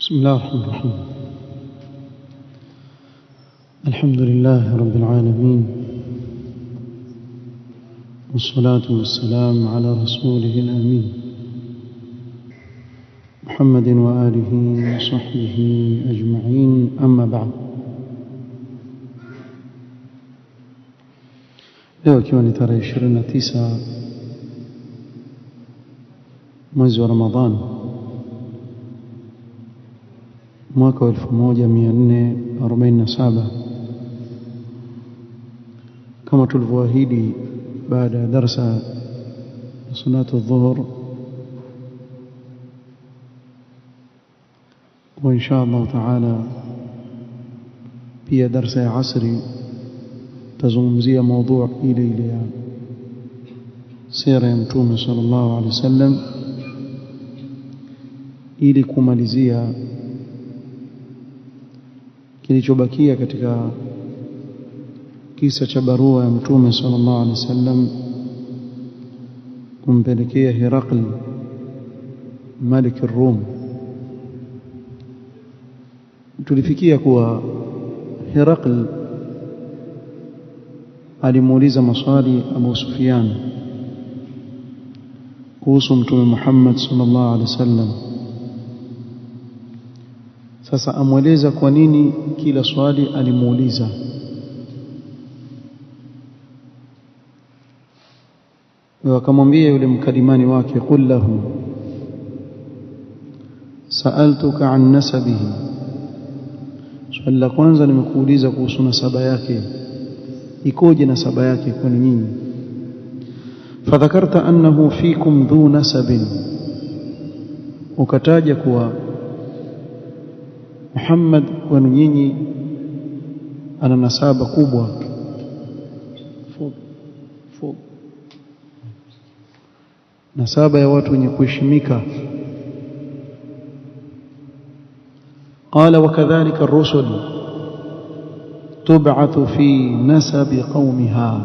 بسم الله الرحمن الرحيم. الحمد لله رب العالمين، والصلاة والسلام على رسوله الأمين محمد وآله وصحبه أجمعين، أما بعد. leo ikiwa ni tarehe 29 mwezi wa Ramadhani mwaka 1447, kama tulivyoahidi, baada ya darasa salatu adh-dhuhr wa insha Allah taala pia darasa ya asri tazungumzia mada ile ya sira ya Mtume sallallahu alaihi wasallam, ili kumalizia kilichobakia katika kisa cha barua ya Mtume sallallahu alaihi wasallam kumpelekea Herakl Malik ar-Rum. Tulifikia kuwa Herakl alimuuliza maswali Abu Sufyan kuhusu Mtume Muhammad sallallahu alaihi wasallam. Sasa amweleza kwa nini kila swali alimuuliza. Wakamwambia yule mkalimani wake, qul lahu sa'altuka an nasabihi, swali la kwanza nimekuuliza kuhusu nasaba yake, ikoje nasaba yake kwa nyinyi. Fadhakarta annahu fikum dhu nasabin, ukataja kuwa Muhammad kwenu nyinyi ana nasaba kubwa, nasaba ya watu wenye kuheshimika. Qala wakadhalika ar-rusul tub'athu fi nasabi qaumiha,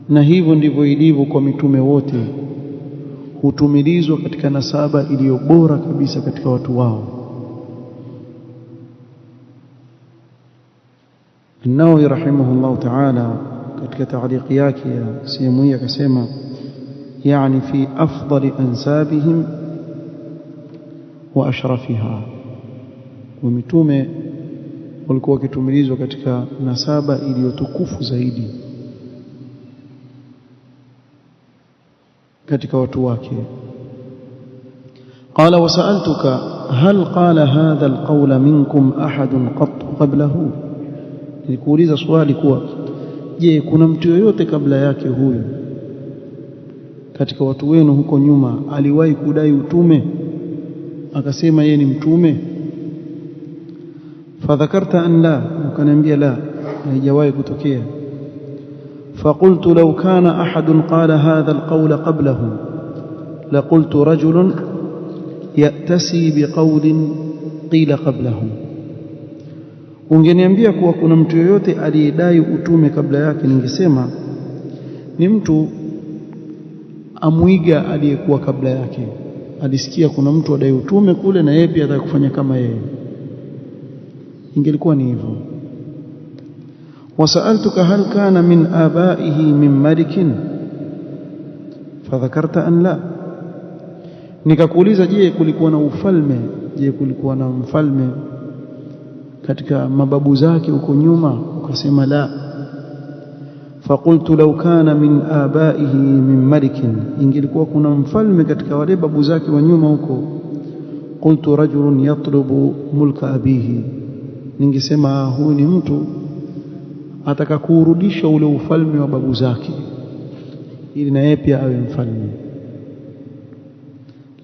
na hivyo ndivyo ilivyo kwa mitume wote, hutumilizwa katika nasaba iliyo bora kabisa katika watu wao. An-Nawawi rahimahullah ta'ala katika ta'liqi yake ya sehemu hii akasema, yani fi afdali ansabihim wa ashrafiha, wa mitume walikuwa wakitumilizwa katika nasaba iliyotukufu zaidi katika watu wake. Qala wa sa'altuka hal qala hadha alqawla minkum ahadun qat qablahu, nilikuuliza swali kuwa je, kuna mtu yoyote kabla yake huyu katika watu wenu huko nyuma aliwahi kudai utume akasema yeye ni mtume? Fadhakarta an la, ukaniambia la, haijawahi kutokea. Faqultu law kana ahadun qala hadha alqawla qablahu laqultu rajulun ya'tasi biqawlin qila qablahu, ungeniambia kuwa kuna mtu yoyote aliyedai utume kabla yake, ningesema ni mtu amuiga aliyekuwa kabla yake, alisikia kuna mtu adai utume kule na yeye pia atakufanya kama yeye, ingelikuwa ni hivyo. Wasaaltuka hal kana min abaihi min malikin, fadhakarta an la, nikakuuliza je, kulikuwa na ufalme, je kulikuwa na mfalme katika mababu zake huko nyuma, ukasema la. Faqultu law kana min abaihi min malikin, ingelikuwa kuna mfalme katika wale babu zake wa nyuma huko, qultu rajulun yatlubu mulka abihi, ningesema huyu ni mtu ataka kurudisha ule ufalme wa babu zake ili na yeye pia awe mfalme,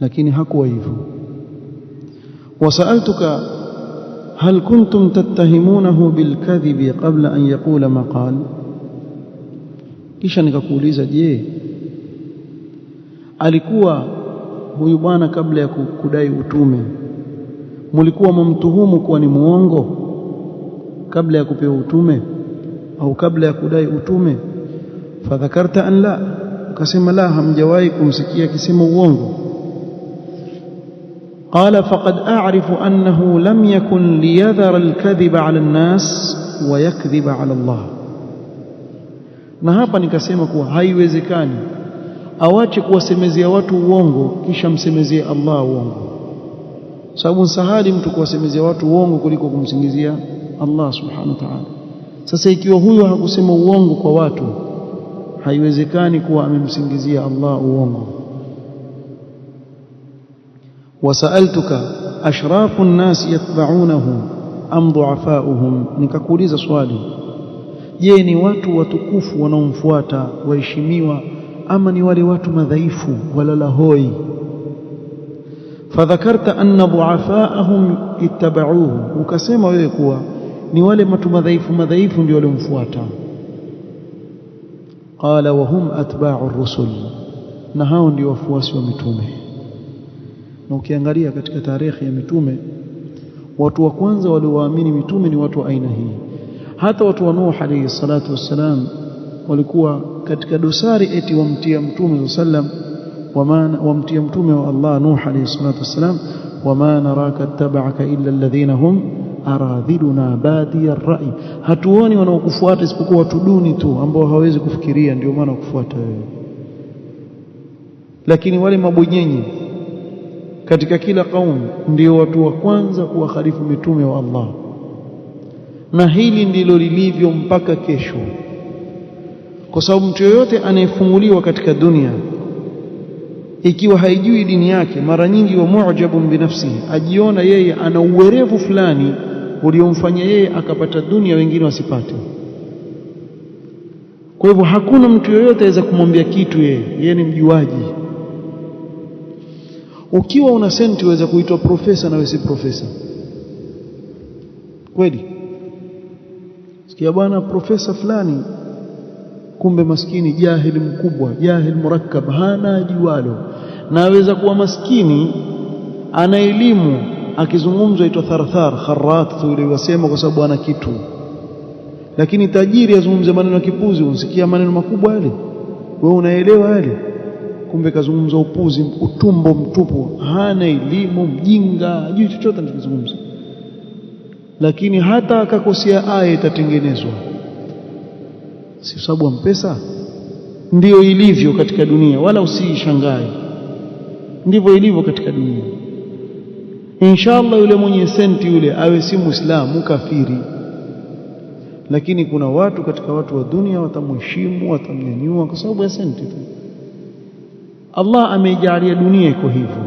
lakini hakuwa hivyo. Wasaaltuka hal kuntum tattahimunahu bilkadhibi qabla an yaqula ma qala, kisha nikakuuliza je, alikuwa huyu bwana kabla ya kudai utume mlikuwa mumtuhumu kuwa ni muongo kabla ya kupewa utume au kabla ya kudai utume? Fadhakarta an la, ukasema la, hamjawahi kumsikia akisema uongo. قال فقد أعرف أنه لم يكن ليذر الكذب على الناس ويكذب على الله. na hapa nikasema kuwa haiwezekani awache kuwasemezea watu uongo kisha msemezee Allah uongo, sababu sahali mtu kuwasemezea watu uongo kuliko kumsingizia Allah subhanahu wa ta'ala. Sasa ikiwa huyo hakusema uongo kwa watu, haiwezekani kuwa amemsingizia Allah uongo. wasaltuka ashrafu an-nas yatba'unahu am du'afa'uhum, nikakuuliza swali, je, ni watu watukufu wanaomfuata waheshimiwa ama ni wale watu madhaifu walala hoi? fadhakarta anna du'afa'ahum ittaba'uhu, ukasema wewe kuwa ni wale watu madhaifu ndio waliomfuata. qala wa hum atba'u ar-rusul, na hao ndio wafuasi wa mitume. na ukiangalia katika tarehe ya mitume, watu wa kwanza walioamini mitume ni watu wa aina hii. hata watu wa Nuh alayhi salatu wassalam walikuwa katika dosari eti wamtia mtume sallam, wamtia mtume wa Allah Nuh alayhi salatu wassalam, wama naraka tabaka illa alladhina hum aradhiluna badiya ar-ra'i, hatuoni wanaokufuata isipokuwa watu duni tu ambao hawezi kufikiria, ndio maana kufuata wewe. lakini wale mabwenyenyi katika kila kaum ndio watu wa kwanza kuwakhalifu mitume wa Allah, na hili ndilo lilivyo mpaka kesho. kwa sababu mtu yoyote anayefunguliwa katika dunia ikiwa haijui dini yake, mara nyingi wa mu'jabun binafsihi, ajiona yeye ana uwerevu fulani uliomfanya yeye akapata dunia wengine wasipate. kwa hivyo hakuna mtu yoyote aweza kumwambia kitu yeye ni mjuaji. ukiwa una senti waweza kuitwa profesa na wewe si profesa kweli. sikia bwana profesa fulani, kumbe maskini jahili mkubwa, jahil murakkab, hana jiwalo. na aweza kuwa maskini ana elimu, akizungumzwa aitwa tharthar kharrat tu ile wasema kwa sababu ana kitu. lakini tajiri azungumze maneno ya kipuzi, unsikia maneno makubwa yale, wewe unaelewa yale, kumbe kazungumza upuzi, utumbo mtupu, hana elimu, mjinga, hajui chochote anachozungumza. lakini hata akakosea aya itatengenezwa, si sababu ya mpesa. ndio ilivyo katika dunia, wala usishangae, ndivyo ilivyo katika dunia. inshallah yule mwenye senti yule awe si muislamu, kafiri, lakini kuna watu katika watu wa dunia watamheshimu, watamnyanyua kwa sababu ya senti tu. Allah ameijalia dunia iko hivyo.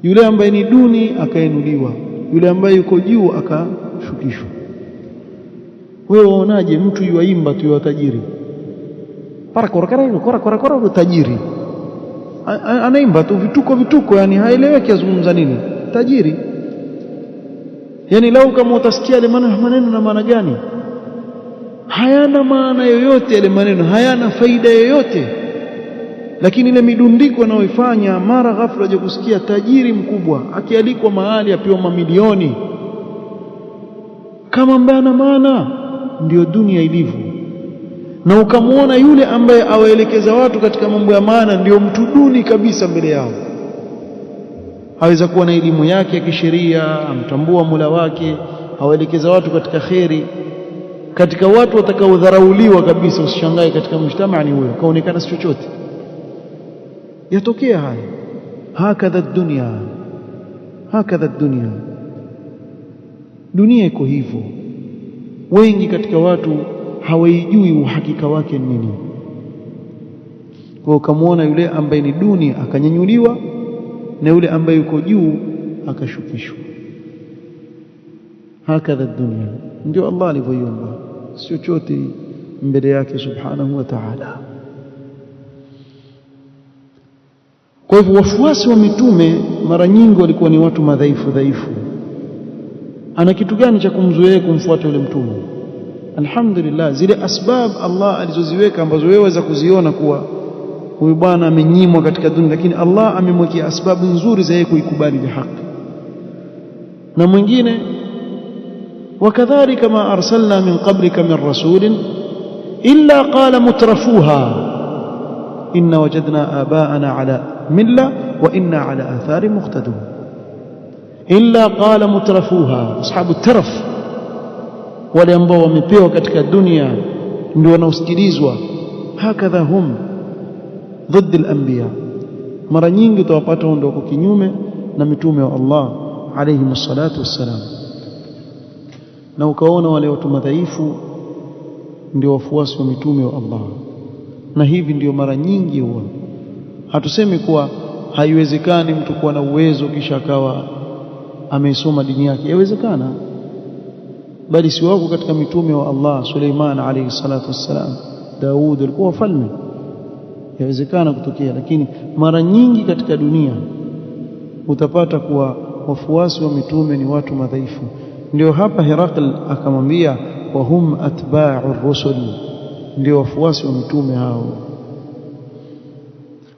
yule ambaye ni duni akainuliwa, yule ambaye yuko juu akashukishwa. wewe waonaje mtu yuaimba tu tajiri, para kora tajiri, anaimba tu vituko, yani haeleweki azungumza nini, tajiri. yani lau kama utasikia ile maneno na maana gani, hayana maana yoyote, ile maneno hayana faida yoyote. lakini ile midundiko anaoifanya, mara ghafla aje kusikia tajiri mkubwa akialikwa mahali apewa mamilioni, kama ambaye ana maana. ndio dunia ilivyo. na ukamwona yule ambaye awaelekeza watu katika mambo ya maana ndio mtu duni kabisa mbele yao. haweza kuwa na elimu yake ya kisheria, amtambua Mola wake, awaelekeza watu katika kheri. katika watu watakaodharauliwa kabisa, usishangae katika mjtamaa ni huyo, kaonekana si chochote. yatokea haya. hakadha dunia, dunia iko hivyo. wengi katika watu hawaijui uhakika wake nini. kwa ukamwona yule ambaye ni duni akanyanyuliwa, na yule ambaye yuko juu akashukishwa. hakadha dunia, ndio Allah alivyoiumba, si chochote mbele yake subhanahu wa ta'ala. kwa hivyo wafuasi wa mitume mara nyingi walikuwa ni watu madhaifu. ana kitu gani cha kumzuia kumfuata yule mtume? alhamdulillah, zile asbab Allah alizoziweka ambazo wewe waweza kuziona kuwa huyu bwana amenyimwa katika dunia, lakini Allah amemwekea asbabu nzuri za yeye kuikubali haki. na mwingine, wakadhalika ma arsalna min qablika min rasulin illa qala mutrafuha inna wajadna abaana ala milla wa inna ala athari muqtadun illa qala mutrafuha ashabu taraf wale ambao wamepewa katika dunia ndio wanaosikilizwa hakadha hum ضد الانبياء mara nyingi utawapata ndio kinyume na mitume wa Allah alayhi msalatu wassalam na ukaona wale watu madhaifu ndio wafuasi wa mitume wa Allah na hivi ndio mara nyingi huwa hatusemi kuwa haiwezekani mtu kuwa na uwezo kisha akawa ameisoma dini yake yawezekana bali si wako katika mitume wa Allah Suleiman alayhi salatu wassalam Daud alikuwa mfalme yawezekana kutokea lakini mara nyingi katika dunia utapata kuwa wafuasi wa mitume ni watu madhaifu ndio hapa Herakl akamwambia wa hum atba'ur rusul ndio wafuasi wa mitume hao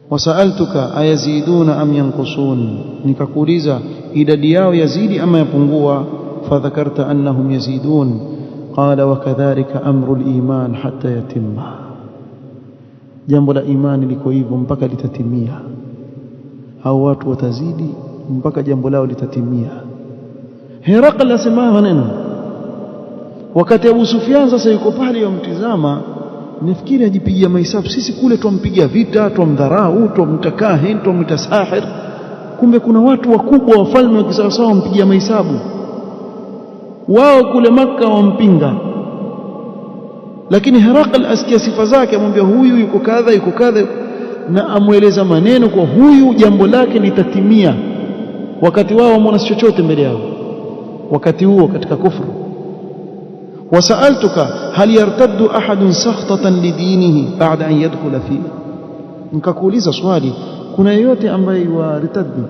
wasaltuka ayaziduna am yanqusun nikakuuliza idadi yao yazidi ama yapungua fadhakarta annahum yazidun qala wakadhalika amru al-iman hatta yatimma jambo la imani liko hivyo mpaka litatimia hao watu watazidi mpaka jambo lao litatimia Herakl asema maneno wakati Abu Sufyan sasa yuko pale yomtizama nafikiri ajipigia mahesabu sisi kule tumpigia vita tumdharau tumtakahin tumtasahir kumbe kuna watu wakubwa wafalme wa kisawasawa wampigia mahesabu wao kule Makka wampinga lakini Herakl asikia sifa zake amwambia huyu yuko kadha na amueleza maneno kwa huyu jambo lake litatimia wakati wao wameona chochote mbele yao wakati huo katika kufuru wasaltuka hal yartaddu ahadun sakhtatan lidinihi ba'da an yadkhula fihi nikakuuliza swali kuna yeyote ambaye yuartaddi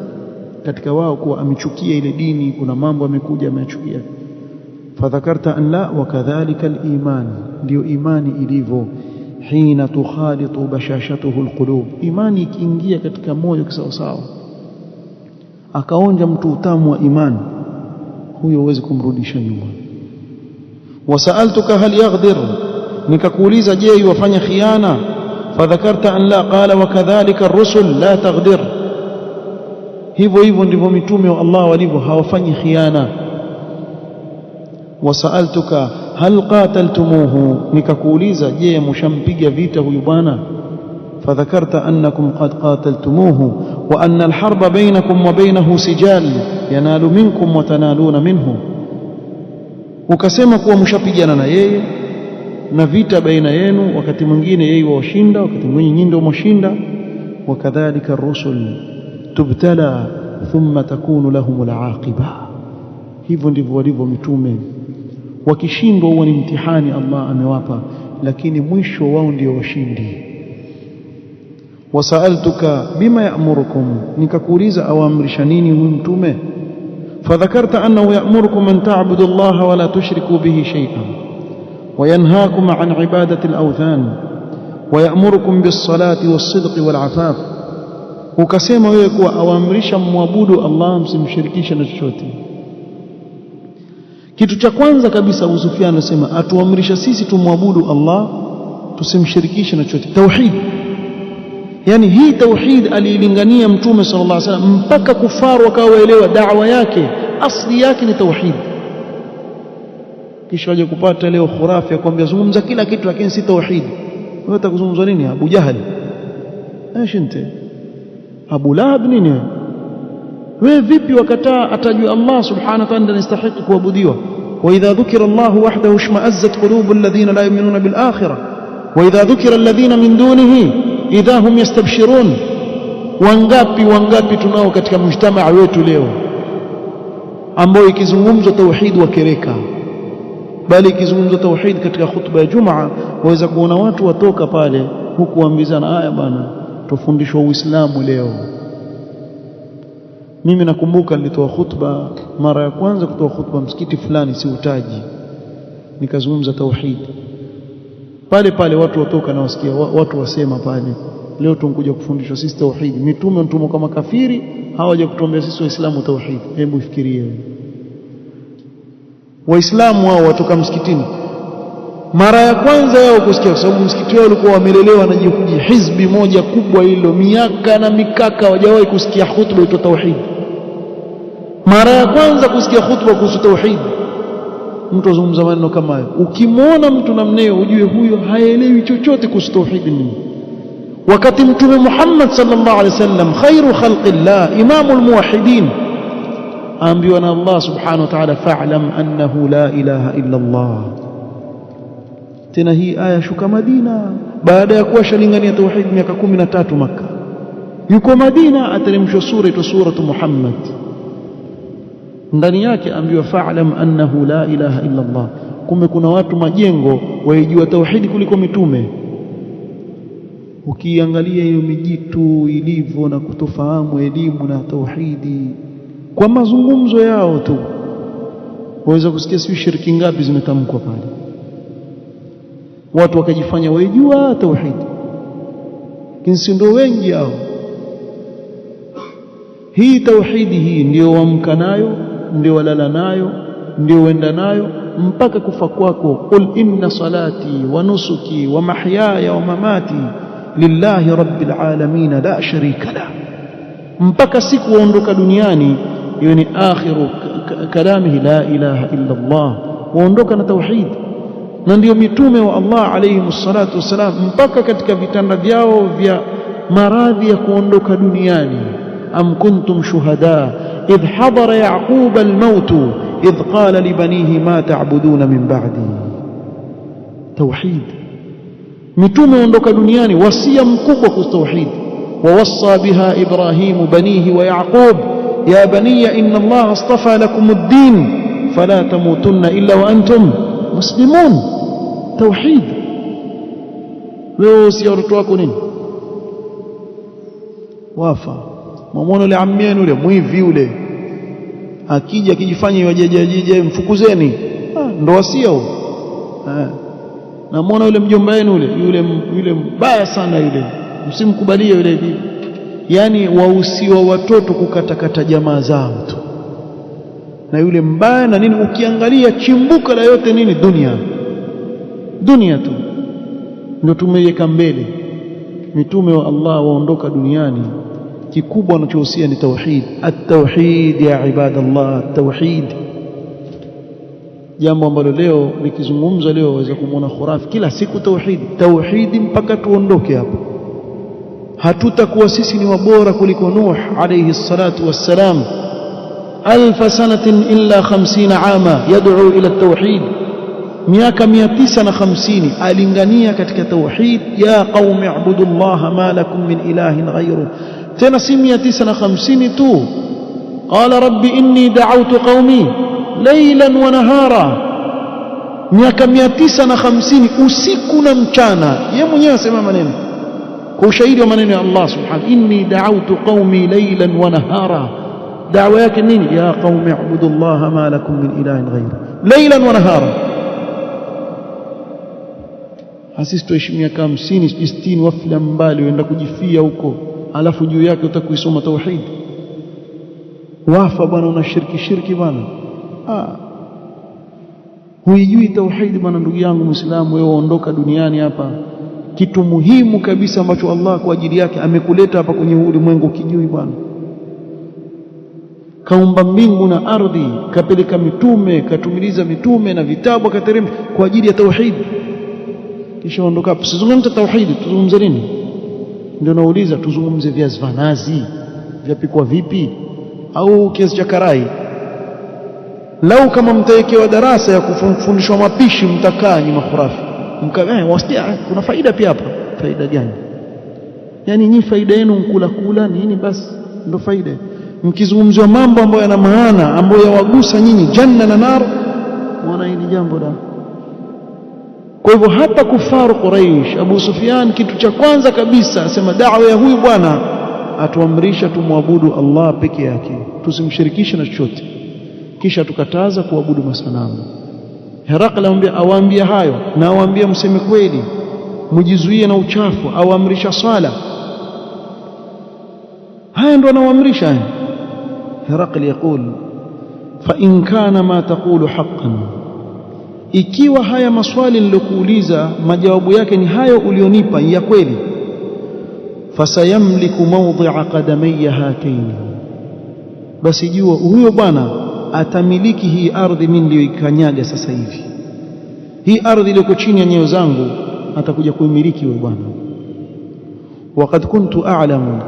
katika wao kuwa amechukia ile dini kuna mambo amekuja amechukia fadhakarta an la wakadhalika al-iman ndio imani ilivyo hina tukhalitu bashashatuhu alqulub imani ikiingia katika moyo kisawasawa akaonja mtu utamu wa imani huyo huwezi kumrudisha nyuma wasaltuka hal yaghdir nikakuuliza je yafanya khiana fadhakarta an la qala wakadhalika ar-rusul la taghdir hivyo ndivyo mitume wa Allah walivyo hawafanyi khiana wasaltuka hal qataltumuhu nikakuuliza je mshampiga vita huyu bwana fadhakarta annakum qad qataltumuhu wa anna al-harba bainakum wa bainahu sijal yanalu minkum wa tanaluna minhu ukasema kuwa mshapigana na yeye na vita baina yenu wakati mwingine yeye washinda wakati mwingine nyinyi ndio mshinda wakadhalika ar-rusul tubtala thumma takunu lahum al-aqiba hivyo ndivyo walivyo mitume wakishindwa huwa ni mtihani Allah amewapa lakini mwisho wao ndio washindi wasaltuka bima ya'murukum nikakuuliza awaamrisha nini huyu mtume fadhakarta annahu ya'murukum an ta'budu Allah wa la tushriku bihi shay'an wa yanhaakum 'an 'ibadati al-awthan wa ya'murukum bis-salati was-sidqi wal-'afaf ukasema wewe kuwa awaamrisha muabudu Allah msimshirikishe na chochote kitu cha kwanza kabisa Abu Sufyan anasema atuamrisha sisi tumwabudu Allah tusimshirikishe na chochote tauhid yani hii tauhid alilingania mtume sallallahu alaihi wasallam mpaka kufaru wakawaelewa da'wa yake asli yake ni tauhid kisha waje kupata leo khurafi ya kwambia zungumza kila kitu lakini si tauhid wewe utakuzungumza nini Abu Jahal ashinte Abu Lahab nini wewe vipi wakataa atajua Allah subhanahu wa ta'ala anastahili kuabudiwa wa idha dhukira Allah wahdahu shma'azzat qulubul ladhina la yu'minuna bil akhirah wa idha dhukira alladhina min dunihi idha hum yastabshirun wangapi tunao katika mjtamaa wetu leo ambao ikizungumzwa tauhid wakereka bali ikizungumzwa tauhid katika khutba ya Jumaa waweza kuona watu watoka pale huku waambizana haya bana tufundishwa Uislamu leo mimi nakumbuka nilitoa khutba mara ya kwanza kutoa khutba msikiti fulani si utaji nikazungumza tauhid pale watu watoka na wasikia watu wasema pale leo tunkuja kufundishwa sisi tauhid mitume mtumo kama kafiri hawaje kutuambia sisi waislamu tauhid hebu fikirie waislamu wao watoka msikitini mara ya kwanza yao kusikia, kwa sababu msikiti wao ulikuwa wamelelewa na hizbi moja kubwa hilo, miaka na mikaka hawajawahi kusikia khutba ya tauhid. Mara ya kwanza kusikia khutba kuhusu tauhid, mtu azungumza maneno kama hayo, ukimwona mtu namneo ujue huyo haelewi chochote kuhusu tauhid nini. Wakati Mtume Muhammad sallallahu alaihi wasallam khairu khalqillah, imamul muwahhidin, ambiwa na Allah subhanahu wa ta'ala, fa'lam annahu la ilaha illa Allah. Tena hii aya shuka Madina baada ya kuwa shalingania tauhid miaka 13 Makka. Yuko Madina ateremshwa sura ito suratu Muhammad, ndani yake ambiwa fa'lam annahu la ilaha illa Allah. Kumbe kuna watu majengo waijua tauhid kuliko mitume. Ukiangalia hiyo mijitu ilivyo na kutofahamu elimu na tauhidi kwa mazungumzo yao tu, waweza kusikia si shirki ngapi zimetamkwa pale, watu wakajifanya waijua tauhid, kinsi ndio wengi hao. Hii tauhidi hii ndio wamka nayo, ndio walala nayo, ndio wenda nayo mpaka kufa kwako. Qul inna salati wa nusuki wa mahyaya wa mamati lillahi rabbil alamin la sharika la, mpaka siku waondoka duniani. Hiyo ni akhiru kalamihi la ilaha illa Allah, waondoka na tauhid. Na ndio mitume wa Allah alayhi salatu wassalam, mpaka katika vitanda vyao vya maradhi ya kuondoka duniani, am kuntum shuhada idh hadara yaquba almaut idh qala libanihi ma ta'buduna min ba'di. Tauhid. Mitume waondoka duniani, wasia mkubwa kwa tauhid. ووصى بها إبراهيم بنيه ويعقوب يا بني إن الله اصطفى لكم الدين فلا تموتن إلا وأنتم مسلمون. توحيد. leo si watoto wako nini wafa, mamwona yule ammieni yule mwivi yule, akija akijifanya wajejeje mfukuzeni, ndo wasia huo. Na muona yule mjomba wenu yule mbaya sana yule, msimkubalie yule. Yani wahusiwa watoto kukatakata jamaa zao tu na yule mbaya na nini. Ukiangalia chimbuka la yote nini? Dunia tu ndio tumeiweka mbele. Mitume wa Allah waondoka duniani, kikubwa wanachohusia ni tauhid. At-tauhid ya ibadallah, at-tauhid. Jambo ambalo leo likizungumza leo waweza kumuona khurafi kila siku tauhid mpaka tuondoke hapo. Hatutakuwa sisi ni wabora kuliko Nuh alayhi salatu wassalam, 1000 sanatin illa 50 ama yad'u ila at-tauhid. miaka 950 alingania katika tauhid. Ya qaumi ibudullaha ma lakum min ilahin ghayru. Tena si 950 tu, qala rabbi inni da'awtu qaumi laylan wa nahara. miaka 950 usiku na mchana. Yeye mwenyewe asema maneno kwa ushahidi wa maneno ya Allah subhanahu, inni da'awtu qaumi laylan wa nahara. da'wa yake nini? ya qaumi ibudullaha ma lakum min ilahin ghayru, laylan wa nahara. Sisi tuishi miaka 50 60 wafila mbali, uenda kujifia huko, alafu juu yake utakuisoma tauhid. Wafa bwana, una shirki bwana. Huijui tauhid bwana. Ndugu yangu Muislamu, wewe ondoka duniani hapa, kitu muhimu kabisa ambacho Allah kwa ajili yake amekuleta hapa kwenye ulimwengu kijui bwana. Kaumba mbingu na ardhi, kapeleka mitume, katumiliza mitume na vitabu akateremsha kwa ajili ya tauhid. Kisha ondoka hapo. Sizungumze tauhid, tuzungumze nini? Ndio nauliza, tuzungumze viazi vya nazi vyapikwa vipi au kiasi cha karai? Lau kama mtawekewa darasa ya kufundishwa mapishi mtakaa nyuma khurafi wasikia kuna faida pia hapa. Faida gani? Yani nyinyi faida yenu kula nini basi ndio faida. Mkizungumziwa mambo ambayo yana maana, ambayo yawagusa nyinyi janna na nar, muona hili jambo la. Kwa hivyo hata kufaru Quraish, Abu Sufyan, kitu cha kwanza kabisa asema da'wa ya huyu bwana atuamrisha tumwabudu Allah peke yake, tusimshirikishe na chochote, kisha tukataza kuabudu masanamu. Herakla awaambia hayo, na awaambia mseme kweli, mjizuie na uchafu, awaamrisha swala. Haya ndio anawaamrisha. Herakla yakul fa in kana ma taqulu haqqan ikiwa haya maswali nilokuuliza majawabu yake ni hayo ulionipa ya kweli, fasayamliku mawdhi'a qadamayya hataini, basi jua huyo bwana atamiliki hii ardhi mimi niliyoikanyaga sasa hivi. Hii ardhi iliyoko chini ya nyayo zangu atakuja kuimiliki huyo bwana. Waqad kuntu a'lamu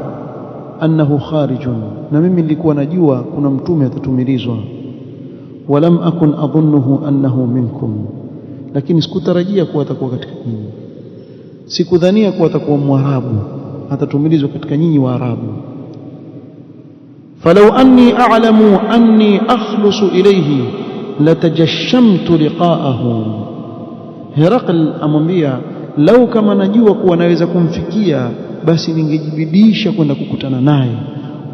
annahu kharijun, na mimi nilikuwa najua kuna mtume atatumilizwa. Walam akun adhunnuhu annahu minkum, lakini sikutarajia kuwa atakuwa katika nyinyi. Sikudhania kuwa atakuwa Mwarabu, atatumilizwa katika nyinyi Waarabu. Falau anni a'lamu anni akhlusu ilayhi latajashamtu liqa'ahu. Herakl amwambia, lau kama najua kuwa naweza kumfikia basi ningejibidisha kwenda kukutana naye.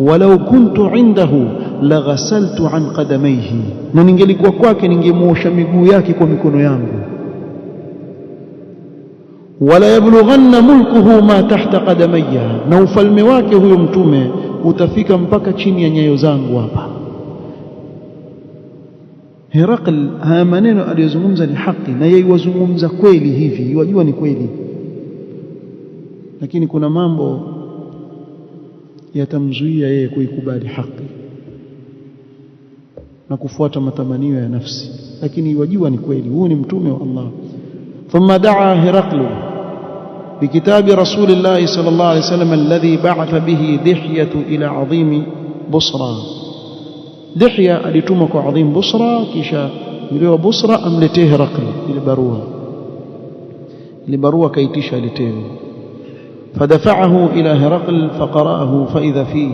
Walau kuntu indahu laghasaltu an qadamayhi, na ningelikuwa kwake ningemuosha miguu yake kwa mikono yangu. Wala yablughanna mulkuhu ma tahta qadamayya, na ufalme wake huyo mtume utafika mpaka chini ya nyayo zangu hapa. Herakl haya maneno aliyozungumza ni haki, na yeye wazungumza kweli hivi, wajua ni kweli, lakini kuna mambo yatamzuia yeye kuikubali haki na kufuata matamanio ya nafsi, lakini wajua ni kweli, huyu ni mtume wa Allah. Thumma daa Heraklu بكتاب رسول الله صلى الله عليه وسلم الذي بعث به دحية إلى عظيم بصرى. دحية ألتمك عظيم بصرى كيشا يلوى بصرى أملته هرقل لبروة كيتشا لته، فدفعه إلى هرقل فقرأه فإذا فيه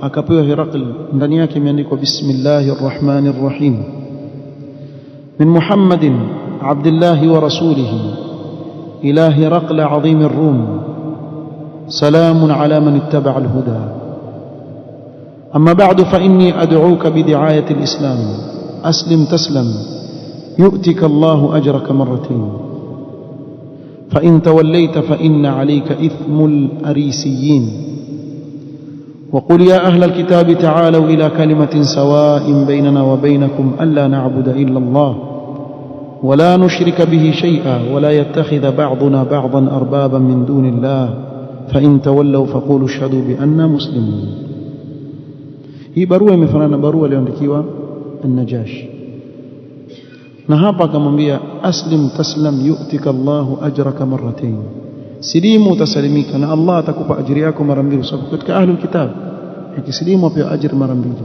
أكبيه هرقل دنياك منك بسم الله الرحمن الرحيم من محمد عبد الله ورسوله إلى هرقل عظيم الروم، سلام على من اتبع الهدى. أما بعد فإني أدعوك بدعاية الإسلام، أسلم تسلم يؤتك الله أجرك مرتين، فإن توليت فإن عليك إثم الأريسيين. وقل يا أهل الكتاب تعالوا إلى كلمة سواء بيننا وبينكم ألا نعبد إلا الله ولا نشرك به شيئا ولا يتخذ بعضنا بعضا أربابا من دون الله فإن تولوا فقولوا اشهدوا بأننا مسلمون. hii barua imefanana barua iliyoandikiwa an-Najash, na hapa akamwambia aslim taslam yu'tika Allahu ajraka marratayn, silimu utasalimika na Allah atakupa ajira yako mara mbili, sababu katika ahlul kitab ikisilimu pia ajira mara mbili.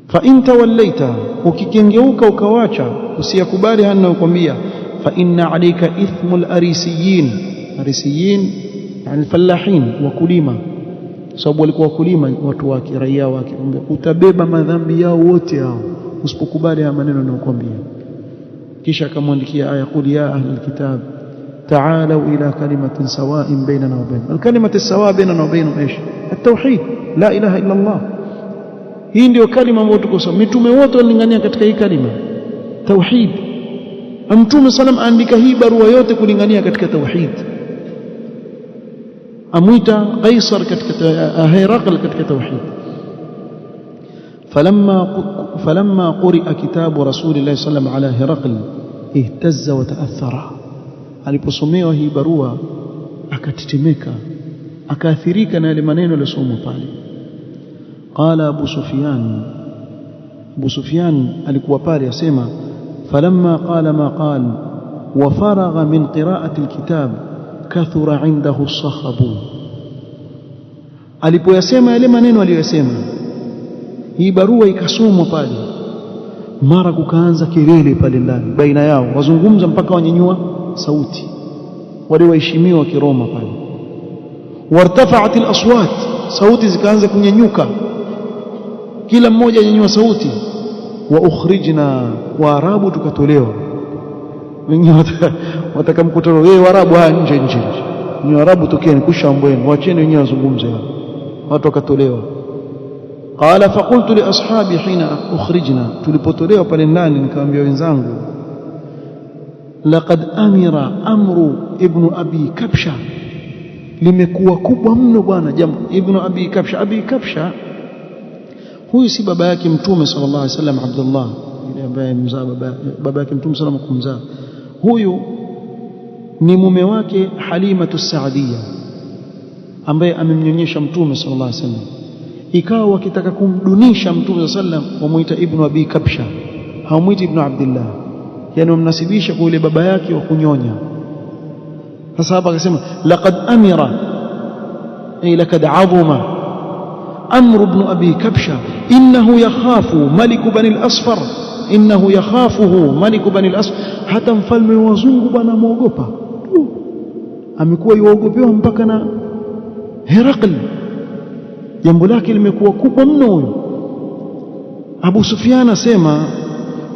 fa in tawallaita, ukikengeuka ukawacha usiyakubali haya ninayokuambia, fa inna alayka ithmul arisiyin. Arisiyin yani fallahin, wakulima, sababu walikuwa wakulima watu wake, raia wake. Utabeba madhambi yao wote hao usipokubali haya maneno ninayokuambia. Kisha akamwandikia aya, qul ya ahlal kitab ta'alu ila kalimatin sawa'in bainana wa bainakum. Al-kalimatu as-sawa' bainana wa bainahum ايش؟ at-tauhid, la ilaha illa Allah. Hii ndio kalima ambayo tukosoma. Mitume wote walingania katika hii kalima tauhid. Mtume sallam andika hii barua yote kulingania katika tauhid. Amwita Qaisar katika Herakl katika tauhid. فلما قرئ كتاب رسول الله صلى الله عليه وسلم على هرقل اهتز وتأثر. aliposomewa hii barua akatetemeka, akaathirika na yale maneno yaliyosomwa pale. Qala Abu Sufyan alikuwa pale asema, falamma qala ma qala wa faragha min qira'ati alkitab kathura indahu as-sakhabu. Alipoyasema yale maneno aliyosema, hii barua ikasomwa pale, mara kukaanza kelele pale ndani baina yao, wazungumza mpaka wanyanyua sauti wale waheshimiwa wa Kiroma pale. Wartafa'at al-aswat, sauti zikaanza kunyanyuka, kila mmoja anyanyua sauti. Wa ukhrijna, Waarabu tukatolewa. Wengine watakamkutano, wewe Waarabu nje, ni Waarabu tokeni kushambweni, waacheni wenyewe wazungumze. Watu wakatolewa. Qala faqultu li ashabi hina ukhrijna, tulipotolewa pale ndani nikamwambia wenzangu, laqad amira amru ibn abi kabsha, limekuwa kubwa mno bwana jambo. Ibn abi kabsha, abi kabsha huyu si baba yake mtume sallallahu alaihi wasallam Abdullah, ambaye mzaa baba yake Mtume sallallahu alayhi wasallam kumzaa. Huyu ni mume wake Halimatu Saadia ambaye amemnyonyesha Mtume sallallahu alayhi wasallam. Ikawa wakitaka kumdunisha Mtume sallallahu alayhi wasallam wamuita Ibn Abi Kabsha, haumuiti Ibn Abdullah, yani wamnasibisha kwa yule baba yake wa kunyonya. Sasa hapa akasema laqad amira ay laqad azuma amr ibn Abi Kabsha innahu yakhafu malik bani al-Asfar, innahu yakhafuhu malik bani al-Asfar. Hata mfalme wa wazungu bwana muogopa, amekuwa yuogopewa mpaka na Herakl. Jambo lake limekuwa kubwa mno. Huyo Abu Sufyan asema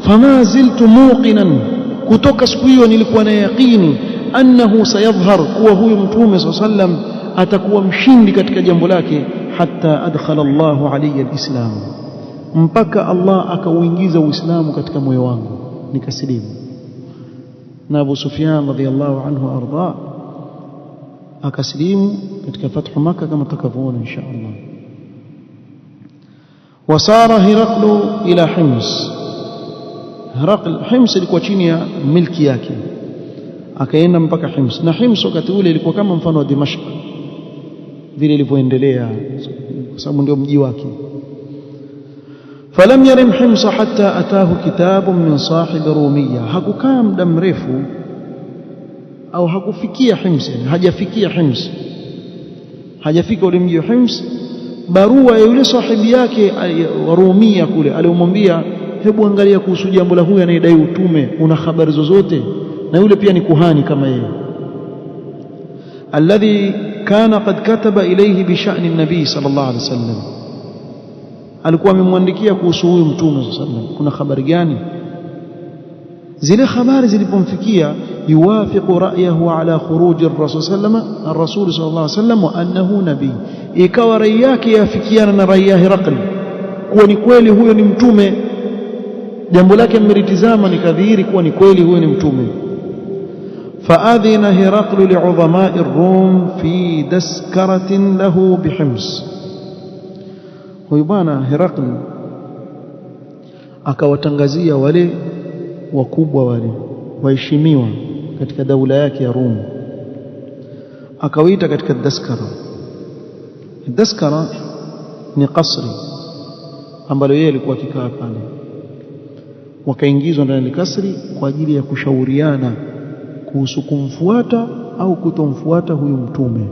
fama ziltu muqinan, kutoka siku hiyo nilikuwa na yaqini annahu sayadhhar, kuwa huyu Mtume sallallahu alayhi wasallam atakuwa mshindi katika jambo lake. Hatta adkhala Allahu alayya alislam, mpaka Allah akauingiza Uislamu katika moyo wangu nikasilimu. Na Abu Sufyan radhiyallahu anhu arda akasilimu katika fathu Makkah kama tutakavyoona insha Allah. Wasara Heraklu ila Hims. Hims ilikuwa chini ya milki yake, akaenda mpaka Hims. Na Hims wakati ule ilikuwa kama mfano wa Dimashq vile ilivyoendelea, kwa sababu ndio mji wake. Falam yarim Hims hatta atahu kitabun min sahib Rumiyya, hakukaa muda mrefu au hakufikia Hims, hajafikia Hims, hajafika ule mji wa Hims. Barua ya yule sahibi yake wa Rumiyya kule aliyomwambia, hebu angalia kuhusu jambo la huyu anayedai utume, una habari zozote? Na yule pia ni kuhani kama yeye, alladhi kana qad kataba ilayhi bi sha'ni an-nabi sallallahu alayhi wasallam, alikuwa amemwandikia kuhusu huyu Mtume sallallahu alayhi wasallam, kuna habari gani? Zile habari zilipomfikia, yuwafiqu ra'yahu ala khuruj ar-rasul sallallahu alayhi wasallam wa annahu nabii, ikawa rai yake yafikiana na rai ya Herakl kuwa ni kweli huyo ni mtume. Jambo lake mmeritizama nikadhihiri kuwa ni kweli huyo ni mtume. فأذن هرقل لعظماء الروم في دسكرة له بحمص. huyu bwana Herakl akawatangazia wale wakubwa wale waheshimiwa katika daula yake ya Rum, akawaita katika Daskara. Daskara ni kasri ambalo yeye alikuwa akikaa pale, wakaingizwa ndani ya kasri kwa ajili ya kushauriana kuhusu kumfuata au kutomfuata huyu mtume.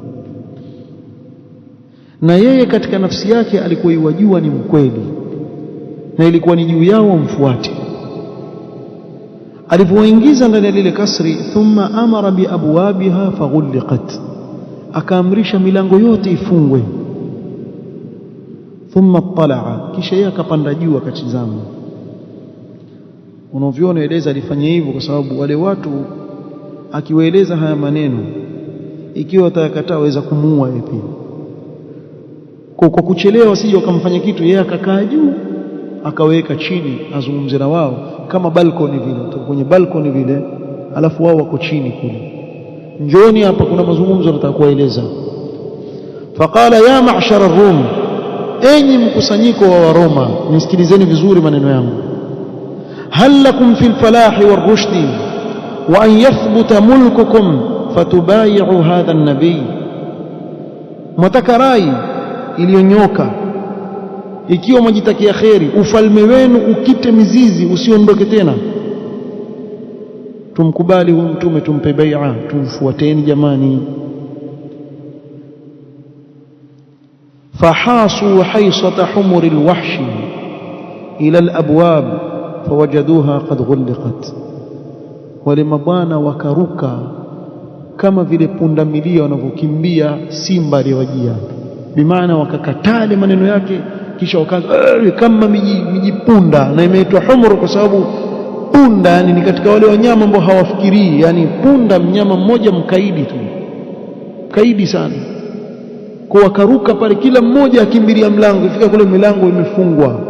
Na yeye katika nafsi yake alikuwa yajua ni mkweli, na ilikuwa ni juu yao wamfuate. Alipoingiza ndani ya lile kasri, thumma amara bi abwabiha faghulqat, akaamrisha milango yote ifungwe. Thumma talaa, kisha yeye akapanda juu akatizama. Unavyoona eleza alifanya hivyo kwa sababu wale watu akiwaeleza haya maneno, ikiwa watakataa waweza kumuua yeye pia. Kwa kuchelewa wasije wakamfanya kitu, yeye akakaa juu akaweka chini azungumze na wao kama balcony vile, kwenye balcony vile, alafu wao wako chini kule, njooni hapa kuna mazungumzo nataka kuwaeleza. Faqala ya ma'shar ar-rum, enyi mkusanyiko wa Roma, nisikilizeni vizuri maneno yangu. Hal lakum fil falahi war rushdi wa an yathbuta mulkukum fatubayi'u hadha an-nabiy. Mtakarai iliyonyoka, ikiwa mwajitakia kheri, ufalme wenu ukite mizizi usiondoke tena, tumkubali huyu mtume, tumpe bai'a, tumfuateni jamani. fahasu haysata humuri alwahshi ila alabwab fawajaduha qad ghulqat, wale mabwana wakaruka kama vile punda milia wanavyokimbia simba aliyewajia, bimaana wakakatale maneno yake, kisha wakaanza kama mijipunda. Na imeitwa humur kwa sababu punda ni katika wale wanyama ambao hawafikirii, yani punda mnyama mmoja mkaidi tu, kaidi sana. Kwa wakaruka pale, kila mmoja akimbilia mlango, ifika kule milango imefungwa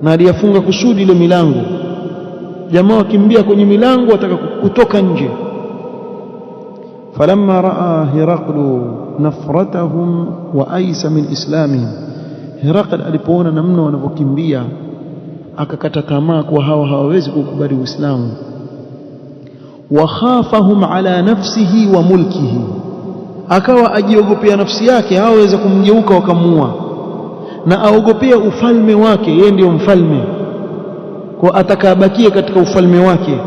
na aliyafunga kusudi ile milango, jamaa wakimbia kwenye milango wataka kutoka nje. falamma raa Heraklu nafratahum wa aisa min islamihim, Herakl alipoona namna wanavyokimbia akakata tamaa kwa hawa hawawezi kukubali Uislamu. Wa khafahum ala nafsihi wa mulkihi, akawa ajiogopea nafsi yake hawaweza kumgeuka wakamuua, na aogopea ufalme wake, yeye ndio mfalme, kwa atakabakie katika ufalme wake.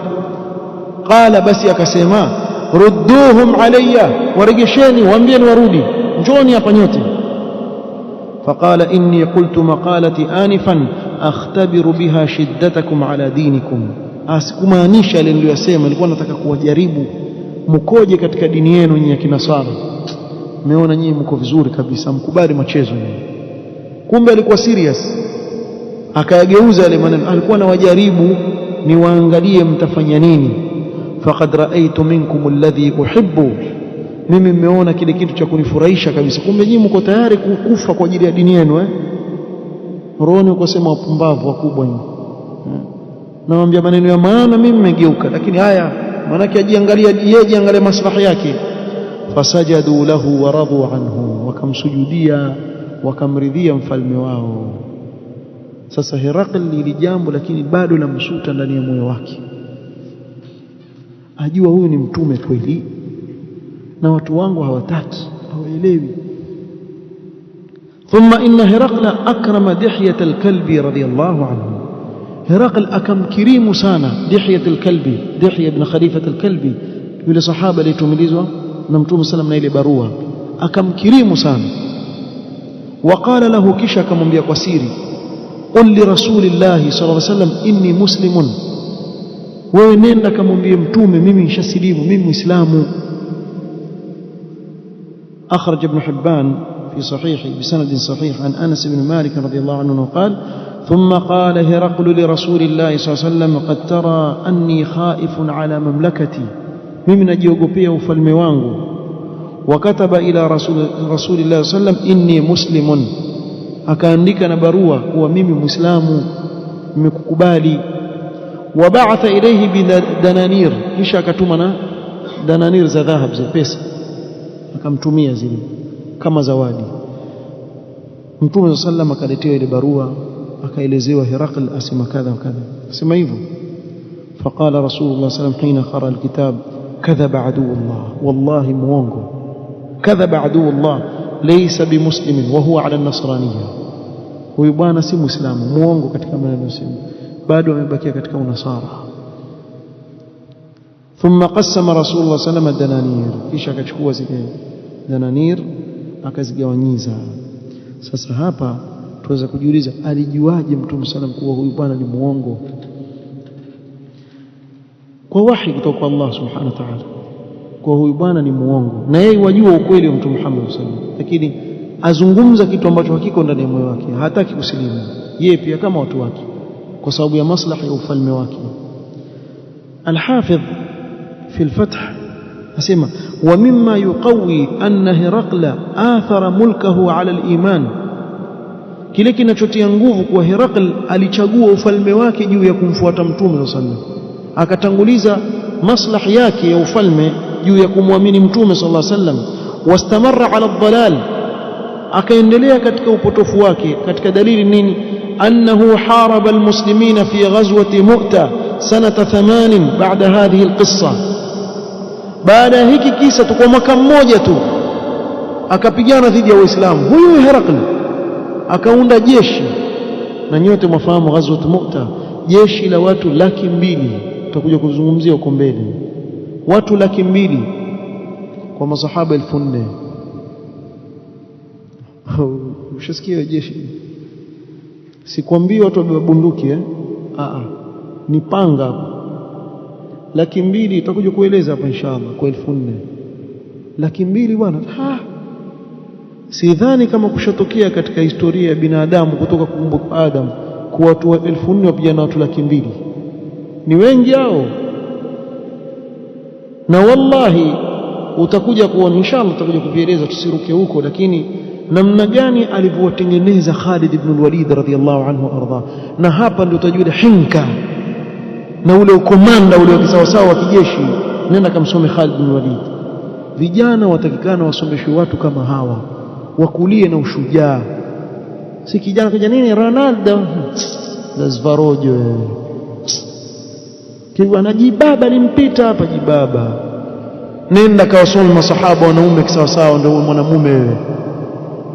Qala, basi akasema, rudduhum alayya, warejesheni, waambieni warudi, njoni hapa nyote. Faqala inni qultu maqalati anifan akhtabiru biha shiddatakum ala dinikum. Asikumaanisha ile niliyosema, nilikuwa nataka kuwajaribu mkoje katika dini yenu nyinyi ya Kinasara. Mmeona nyinyi mko vizuri kabisa, mkubali machezo nyinyi. Kumbe alikuwa serious, akayageuza yale maneno. Alikuwa anawajaribu ni waangalie mtafanya nini. Faqad ra'aytu minkum alladhi uhibbu, mimi mmeona kile kitu cha kunifurahisha kabisa. Kumbe nyinyi mko tayari kukufa kwa ajili ya dini yenu Roho ukasema wapumbavu wakubwa nyinyi. Nawaambia maneno ya maana, mimi nimegeuka, lakini haya maana yake ajiangalia yeye, ajiangalie maslahi yake. Fasajadu lahu wa radu anhu, wakamsujudia wakamridhia mfalme wao. Sasa Herakli lili jambo, lakini bado lamsuta ndani ya moyo wake. Ajua huyu ni mtume kweli na watu wangu hawataki, hawaelewi. Thumma inna Herakla akrama Dihyat al-Kalbi radiyallahu anhu. Herakl akamkirimu sana Dihyat al-Kalbi, Dihya ibn Khalifat al-Kalbi, yule sahaba aliyetumilizwa na Mtume sallam na ile barua, akamkirimu sana. Waqala lahu, kisha akamwambia kwa siri, qul li rasulillahi sallallahu alayhi wasallam inni muslimun, wewe nenda kamwambie mtume mimi nishasilimu, mimi muislamu. أخرج ابن حبان في صحيحه بسند صحيح عن أنس بن مالك رضي الله عنه قال ثم قال هرقل لرسول الله صلى الله عليه وسلم قد ترى أني خائف على مملكتي، mimi najiogopea ufalme wangu. Wakataba ila rasulillah sallallahu alayhi wasallam inni muslimun, akaandika na barua kuwa mimi muislamu, nimekukubali. Wabaatha ilayhi bidananir, kisha akatuma na dananir za dhahab, za pesa, akamtumia zile kama zawadi. Mtume sallam akaletewa ile barua, akaelezewa Herakl asema kadha kadha, asema hivyo. Faqala rasulullah sallam hina qara alkitab kadhaba aduullah, wallahi muongo, kadhaba aduullah laysa bimuslimin wa huwa ala an-nasraniyya, huyu bwana si muislamu, muongo katika maneno yake, bado amebakia katika unasara. Thumma qassama rasulullah sallam ad-dananir, kisha akachukua zile dananir akazigawanyiza. Sasa hapa tuweza kujiuliza, alijuaje Mtume sallam kuwa huyu bwana ni muongo? Kwa wahi kutoka kwa Allah subhanahu wa ta'ala, kwa huyu bwana ni muongo, na yeye wajua ukweli wa Mtume Muhammad sallallahu alaihi wasallam, lakini azungumza kitu ambacho hakiko ndani ya moyo wake, hataki kusilimu yeye pia kama watu wake, kwa sababu ya maslahi ya ufalme wake. Al-Hafidh fi al-Fath asema wa mimma yuqawi anna Herakla athara mulkahu ala al-iman, kile kinachotia nguvu kwa Herakl alichagua ufalme wake juu ya kumfuata Mtume sallallahu alaihi wasallam, akatanguliza maslahi yake ya ufalme juu ya kumwamini Mtume sallallahu alaihi wasallam. Wastamarra ala ad-dalal, akaendelea katika upotofu wake. Katika dalili nini? Annahu haraba almuslimina fi ghazwati Mu'ta sanata 8 baada hadhihi alqissa, baada ya hiki kisa tu kwa mwaka mmoja tu akapigana dhidi ya Waislamu. Huyu Herakl akaunda jeshi, na nyote mwafahamu ghazwat Mu'ta, jeshi la watu 200,000, tutakuja kuzungumzia huko mbele, watu 200,000 kwa masahaba 4,000. Ushasikia jeshi? Sikwambii watu wabeba bunduki ni panga. 200,000 tutakuja kueleza hapa inshallah kwa 4,000. 200,000 bwana, sidhani kama kushatokea katika historia ya binadamu kutoka kuumbwa kwa Adam kwa watu 4,000 wapigana watu 200,000. Ni wengi hao, na wallahi utakuja kuona inshallah, tutakuja kuvieleza, tusiruke huko, lakini namna gani alivyotengeneza Khalid ibn al-Walid radhiyallahu anhu arda. Na hapa ndio utajua hinka na ule ukomanda ule wa kisawasawa wa kijeshi. Nenda kamsome Khalid ibn al-Walid. Vijana watakikana wasomeshwe watu kama hawa, wakulie na ushujaa. Si kijana nini Ronaldo lazvarojo kiwa na jibaba limpita hapa jibaba. Nenda kawasome masahaba wanaume kisawa sawa, ndio mwanamume wewe.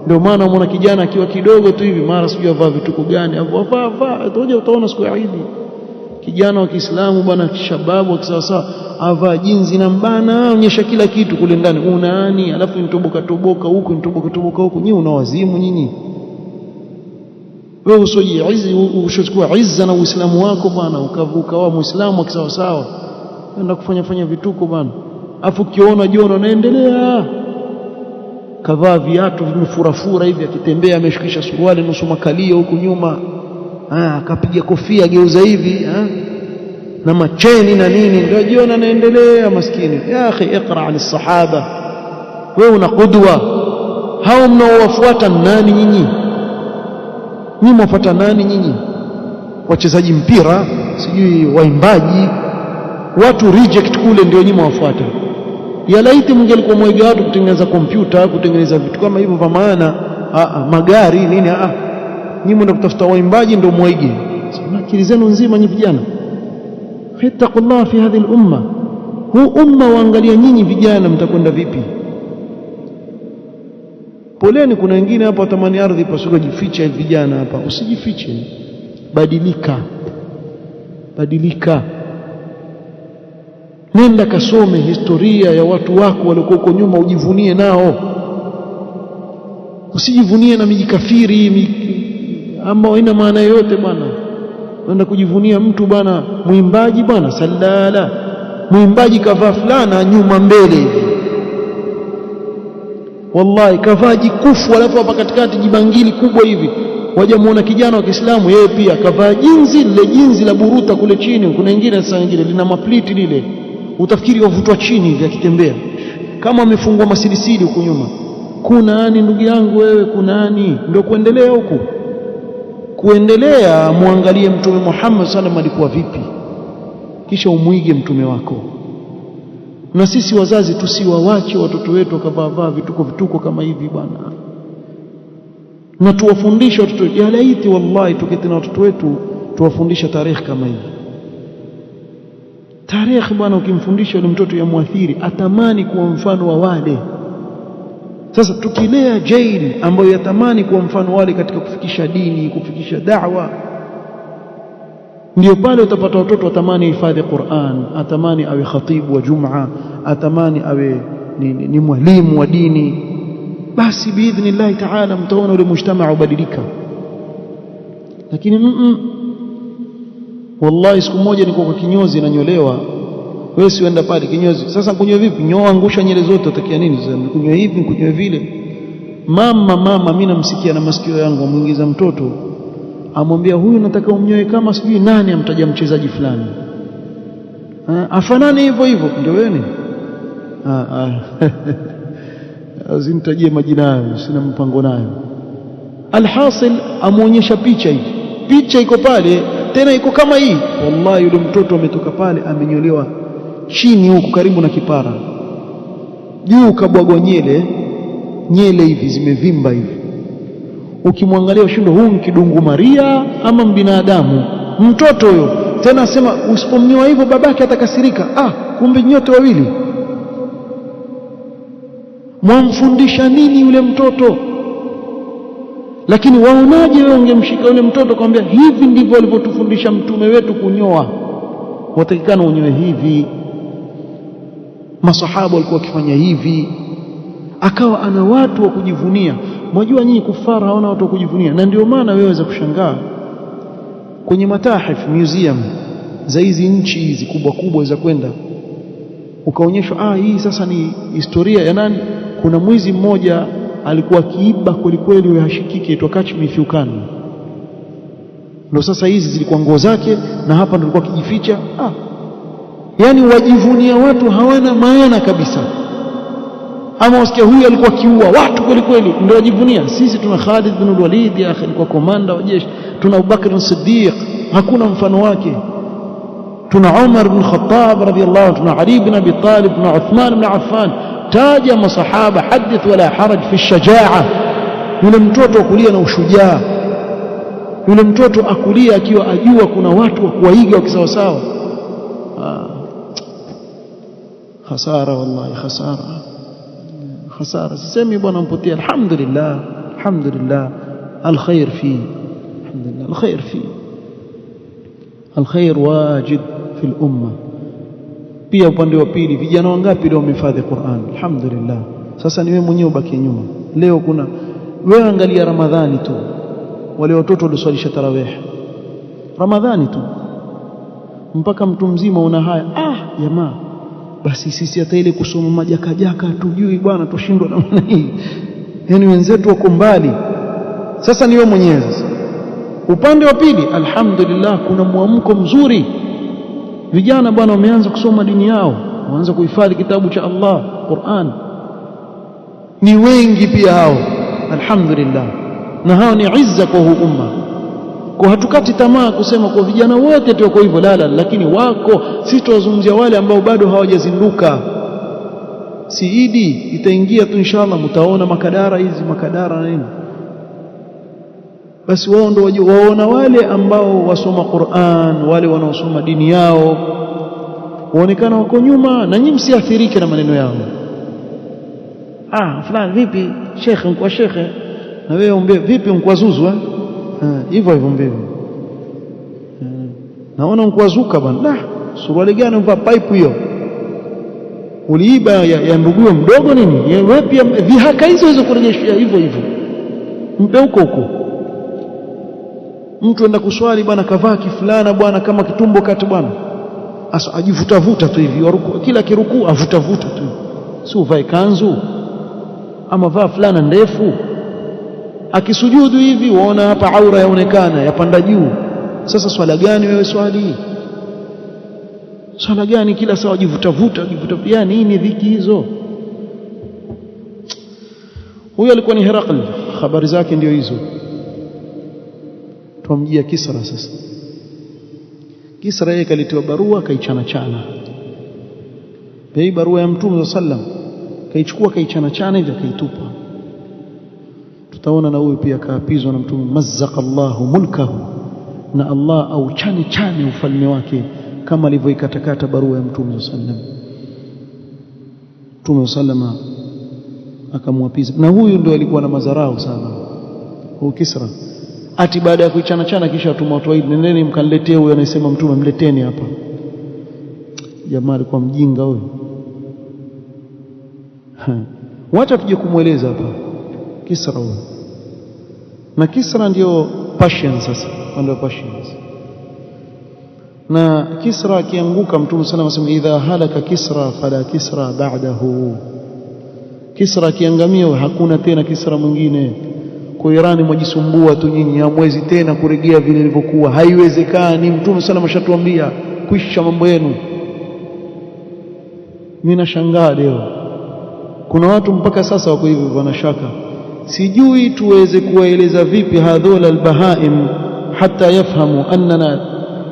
Ndio maana unaona kijana akiwa kidogo tu hivi mara sijui avaa vituko gani avaa utaje, utaona siku ya Eid kijana wa Kiislamu bwana kishababu wa kisawa sawa avaa jinzi na mbana, onyesha kila kitu kule ndani, unaani alafu nitoboka toboka huko nitoboka toboka huko. Nyinyi unawazimu nyinyi. Wewe ushachukua izza na Uislamu wako bwana, ukavuka wa Muislamu wa kisawa sawa, nenda kufanya vituko bwana, afu kiona jiona naendelea kavaa viatu vimefurafura hivi, akitembea ameshikisha suruali nusu makalio huku nyuma, akapiga kofia geuza hivi na macheni na nini, ndio jiona naendelea maskini. Ya akhi iqra an as-sahaba, wewe una qudwa. Hao mnaowafuata nani nyinyi? Nyinyi mwafuata nani nyinyi? Wachezaji mpira, sijui waimbaji, watu reject kule ndio nyinyi mwafuata. Ya laiti mngelikuwa mwaiga watu kutengeneza kompyuta, kutengeneza vitu kama hivyo vya maana, magari nini, nyinyi mnataka kutafuta waimbaji ndio mwaige. Akili zenu nzima nyinyi vijana. Ittaqullah fi hadhihi al-umma. Huu umma waangalia nyinyi vijana mtakwenda vipi? Poleni, kuna wengine hapa watamani ardhi pasuka jificha vijana hapa. Usijifiche. Badilika. Nenda kasome historia ya watu wako waliokuwa huko nyuma, ujivunie nao. Usijivunie na miji kafiri ama haina maana yote bwana. Nenda kujivunia mtu bwana, muimbaji bwana salala, muimbaji kavaa fulana nyuma mbele hivi, wallahi kavaa jikufu, alafu hapa katikati jibangili kubwa hivi. Waje muona kijana wa Kiislamu yeye pia kavaa jinzi la buruta kule chini. Kuna wengine sasa wengine lina mapliti lile, utafikiri wavutwa chini hivi akitembea kama amefungwa masilisili huko nyuma. Kuna nani ndugu yangu wewe? Kuna nani? Ndio kuendelea huku, kuendelea. Muangalie Mtume Muhammad sallallahu alaihi wasallam alikuwa vipi, kisha umuige mtume wako. Na sisi wazazi tusiwawache watoto wetu wakavaa vituko kama hivi bwana, na tuwafundishe watoto. Ya laiti wallahi tuketi na watoto wetu tuwafundisha tarehe kama hivi. Tarehe bwana, ukimfundisha yule mtoto ya muathiri, atamani kuwa mfano wa wale. Sasa tukilea jail ambayo yatamani kuwa mfano wale katika kufikisha dini, kufikisha da'wa, ndio pale utapata watoto watamani hifadhi Qur'an, atamani awe khatibu wa Jum'a, atamani awe ni mwalimu wa dini. Basi biidhnillah ta'ala mtaona ule mujtamaa ubadilika. Lakini wallahi siku moja niko kwa kinyozi nanyolewa, wewe sienda pale kinyozi. Sasa kunyoa vipi? Nyoa angusha nyele zote, utakia nini sasa? Kunyoa hivi, kunyoa vile. Mama mimi namsikia na masikio yangu, amuingiza mtoto, amwambia huyu nataka umnyoe kama sijui nani, amtaja mchezaji fulani, afanane hivyo. Ndio wewe? Azinitajie majina hayo, sina mpango nayo. Alhasil amuonyesha picha hii, picha iko pale tena iko kama hii. Wallahi yule mtoto ametoka pale amenyolewa chini huku karibu na kipara, juu kabwagwa nyele hivi zimevimba hivi. Ukimwangalia ushindo, huu mkidungu Maria ama mbinadamu? Mtoto huyo tena asema usipomnyoa hivyo babake atakasirika. Kumbe nyote wawili. Mwamfundisha nini yule mtoto? Lakini waonaje wewe ungemshika yule mtoto kwambia hivi ndivyo alivyotufundisha mtume wetu kunyoa, watakikana unyoe hivi, masahaba walikuwa wakifanya hivi. Akawa ana watu wa kujivunia. Mwajua nyinyi kufara hawana watu wa kujivunia, na ndio maana wewe waweza kushangaa kwenye matahif museum za hizi nchi hizi kubwa za kwenda ukaonyeshwa hii sasa ni historia ya nani. Kuna mwizi mmoja alikuwa kiiba kweli wewe hashikiki, aitwa Kachmi Fiukan. Ndio sasa hizi zilikuwa nguo zake, na hapa ndio alikuwa kijificha. Yani wajivunia watu hawana maana kabisa. Ama wasikia huyu alikuwa kiua watu kweli ndio wajivunia. Sisi tuna Khalid bin Walid ya akhi, alikuwa komanda wa jeshi. Tuna Abubakar as-Siddiq, hakuna mfano wake. Tuna Umar bin Khattab radhiyallahu anhu, tuna Ali bin Abi Talib, tuna Uthman bin Affan. Taja masahaba, hadith wala haraj fi shajaa. Yule mtoto kulia na ushujaa. yule mtoto akulia akiwa ajua kuna watu wa kuwaiga wakisawasawa. Khasara wallahi, khasara. Sisemi bwana mpotea, alhamdulillah alkhair fi, alhamdulillah alkhair fi, alkhair wajid fi al-umma. Pia upande wa pili, vijana wangapi leo wamehifadhi Qur'an? Alhamdulillah. Sasa ni wewe mwenyewe ubaki nyuma. Leo kuna wewe, angalia Ramadhani tu, wale watoto walioswalisha tarawih Ramadhani tu, mpaka mtu mzima una haya. Jamaa, basi sisi hata ile kusoma majakajaka tujui bwana, tushindwa namna hii. Yani wenzetu wako mbali. Sasa ni wewe mwenyewe. Sasa upande wa pili, alhamdulillah, kuna muamko mzuri. Vijana bwana wameanza kusoma dini yao, waanza kuhifadhi kitabu cha Allah, Qur'an. Ni wengi pia hao, alhamdulillah, na hao ni izza kwa huu umma. Kwa hatukati tamaa kusema kwa vijana wote tu wako hivyo, la, lakini wako. Sisi tuwazungumzia wale ambao bado hawajazinduka. Siidi itaingia tu inshallah, mtaona makadara na nini. Basi wao ndio waona wale ambao wasoma Qur'an, wale wanaosoma dini yao, waonekana wako nyuma, na nyinyi msiathirike na maneno yao. Fulani vipi shekhe, mkwa shekhe, na wewe umbe vipi mkwa zuzu hivyo mbele. Naona mkwa zuka bwana, suruali gani mva pipe hiyo, uliiba ya nduguyo mdogo nini? Wewe pia vihaka hizo kurejeshia hivyo mpe huko. Mtu enda kuswali bwana, kavaa kifulana bwana kama kitumbo kati bwana, ajivuta tu hivi, kila kirukuu avuta tu. Si uvae kanzu ama vaa fulana ndefu, akisujudu hivi waona hapa aura yaonekana yapanda juu. Sasa swala gani wewe swali? Swala gani kila saa ajivuta yani nini dhiki hizo? Huyo alikuwa ni Herakl, habari zake ndio hizo. Tumjia Kisra sasa. Kisra yeye kalitiwa barua, kaichana. Bei barua ya Mtume sallam, kaichukua kaichana hivyo kaitupa. Tutaona na huyu pia kaapizwa na Mtume, mazzaqa Allahu mulkahu, na Allah au chane ufalme wake kama alivyoikatakata barua ya Mtume sallam. Mtume sallam akamwapiza, na huyu ndio alikuwa na madharau sana huyu Kisra. Ati baada ya kuichana kisha atuma watu waidi, nendeni mkaniletee huyo anayesema Mtume, mleteni hapa. Jamaa alikuwa mjinga huyo. Wacha tuje kumueleza hapa Kisra huyo. Na Kisra ndio Persian sasa, ndio Persians. Na Kisra akianguka, Mtume sallallahu alayhi wasallam, idha halaka Kisra fala Kisra ba'dahu. Kisra akiangamia hakuna tena Kisra mwingine. Kwa Irani mwajisumbua tu nyinyi, hamwezi tena kurejea vile ilivyokuwa, haiwezekani. Mtume sana ameshatuambia kuisha mambo yenu. Mimi nashangaa leo kuna watu mpaka sasa wako hivyo, wanashaka. Sijui tuweze kuwaeleza vipi hadhola albahaim hata yafahamu annana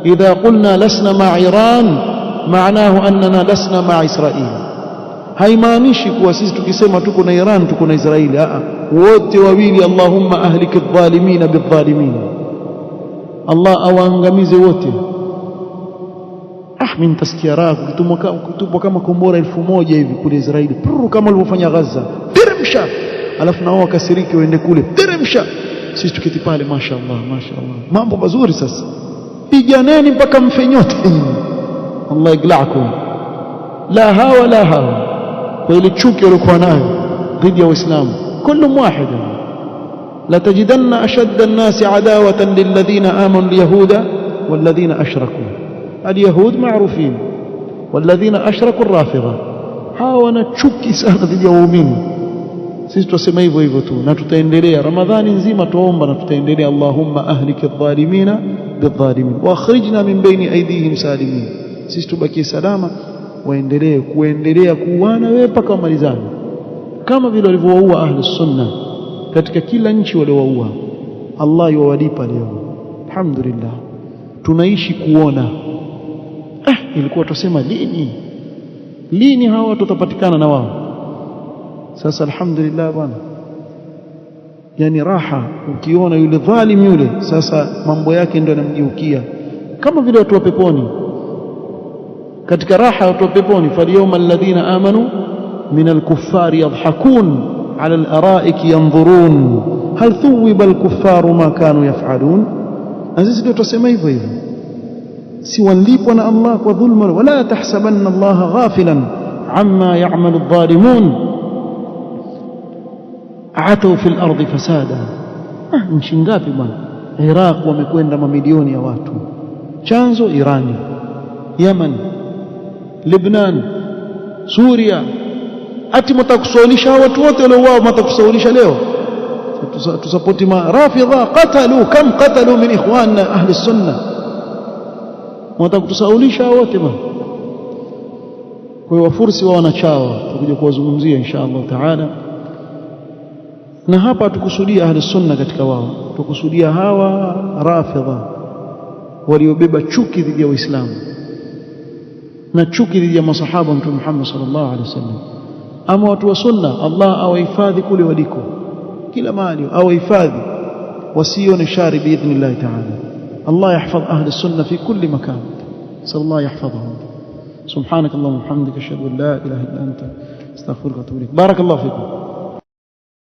idha qulna lasna ma'a Iran maanahu annana lasna ma'a Israeli. Haimaanishi kuwa sisi tukisema tuko na Iran tuko na Israeli. Wote wawili, Allahumma ahliki adh-dhalimina bidh-dhalimin, Allah awaangamize wote. Mimi nitasikia raha kutupwa kama kombora 1000 hivi kule Israeli, kama walivyofanya Gaza, teremsha, alafu nao wakasiriki waende kule, teremsha, sisi tuketi pale, mashaallah mambo mazuri. Sasa piganeni mpaka mfe nyote, Allah iglaakum, la hawa la hawa, kwa ile chuki walikuwa nayo dhidi ya Uislamu. كلهم واحد. لتجدن أشد الناس عداوة للذين آمنوا اليهود والذين أشركوا. اليهود معروفين والذين أشركوا الرافضة. hawana chuki sana dhidi ya waumini. Sisi tuseme hivyo tu, na tutaendelea Ramadhani nzima tuomba, na tutaendelea Allahumma ahliki adh-dhalimina bidh-dhalimin wa akhrijna min bayni aydihim salimin. Sisi tubakie salama, waendelee kuendelea kuuana wewe mpaka wamalizane, kama vile walivyowaua ahlus sunna katika kila nchi waliowaua. Allah yuwalipa leo, alhamdulillah. Tunaishi kuona ilikuwa tusema lini hawa watu watapatikana na wao. Sasa alhamdulillah bwana, yani raha. Ukiona yule dhalim yule, sasa mambo yake ndio yanamgeukia, kama vile watu wa peponi. Katika raha watu wa peponi, falyawma alladhina amanu min alkuffari yadhhakun ala alaraiki yanzurun hal thuwiba alkuffaru ma kanu yaf'alun. Na sisi ndio tutasema hivyo hivyo, si walipwa na Allah kwa dhulma. Wala tahsabanna Allah ghafilan amma ya'malu adh-dhalimun atau fil ardi fasada. Nchi ngapi bwana? Iraq wamekwenda mamilioni ya watu, chanzo Irani, Yemen, Lebanon, Suria. Ati mtakusaulisha watu wote wale wao, mtakusaulisha leo tusapoti rafidha qatalu kam qatalu min ikhwanna ahli sunna, mtakusaulisha wote bwana. Kwa hiyo wafursi wao wanachawa, tutakuja kuwazungumzia insha Allah taala. Na hapa tukusudia ahli sunna katika wao, tukusudia hawa rafidha waliobeba chuki dhidi ya Uislamu na chuki dhidi ya masahaba Mtume Muhammad sallallahu alaihi wasallam. Ama watu wa sunna, Allah awahifadhi kule waliko, kila mahali awahifadhi, wasione shari biidhnillah ta'ala. Allah yahfadh ahli sunna fi kulli makan, sallallahu yahfadhahum. subhanakallahumma wa bihamdika ashhadu an la ilaha illa anta astaghfiruka wa atubu ilaik. barakallahu fikum.